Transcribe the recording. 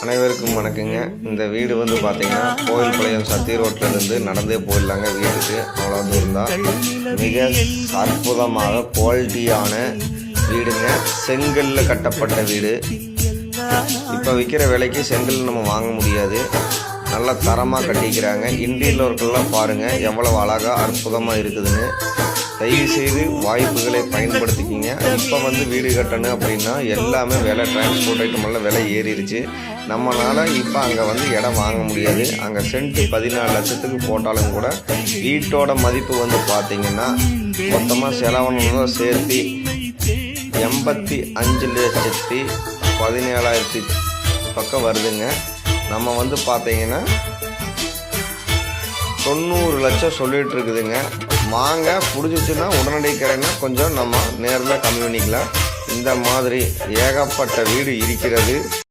அனைவருக்கும் வணக்கங்க. இந்த வீடு வந்து பார்த்தீங்கன்னா கோயில்பாளையம் சத்தி ரோட்லேருந்து நடந்தே போயிடலாங்க வீட்டுக்கு. அவ்வளோ தூரம் தான். மிக அற்புதமாக குவாலிட்டியான வீடுங்க. செங்கல்ல கட்டப்பட்ட வீடு. இப்போ விற்கிற விலைக்கு செங்கல் நம்ம வாங்க முடியாது. நல்லா தரமாக கட்டிக்கிறாங்க. இன்டீரியர் ஒர்க்கெல்லாம் பாருங்கள் எவ்வளோ அழகாக அற்புதமாக இருக்குதுன்னு. தயவுசெய்து வாய்ப்புகளை பயன்படுத்திக்கிங்க. இப்போ வந்து வீடு கட்டணும் அப்படின்னா எல்லாமே விலை, டிரான்ஸ்போர்ட் ஐட்டம் எல்லாம் விலை ஏறிடுச்சு. நம்மளால் இப்போ அங்கே வந்து இடம் வாங்க முடியாது. அங்கே சென்ட்டு 14 லட்சத்துக்கு போட்டாலும் கூட வீட்டோட மதிப்பு வந்து பார்த்திங்கன்னா மொத்தமாக செலவணும் சேர்த்து 85,17,000 பக்கம் வருதுங்க. நம்ம வந்து பார்த்தீங்கன்னா 90 லட்சம் சொல்லிட்டு இருக்குதுங்க. வாங்க, பிடிச்சிச்சுன்னா உடனடிக்கிறேன்னா கொஞ்சம் நம்ம நேரில் கம்மி பண்ணிக்கலாம். இந்த மாதிரி ஏகப்பட்ட வீடு இருக்கிறது.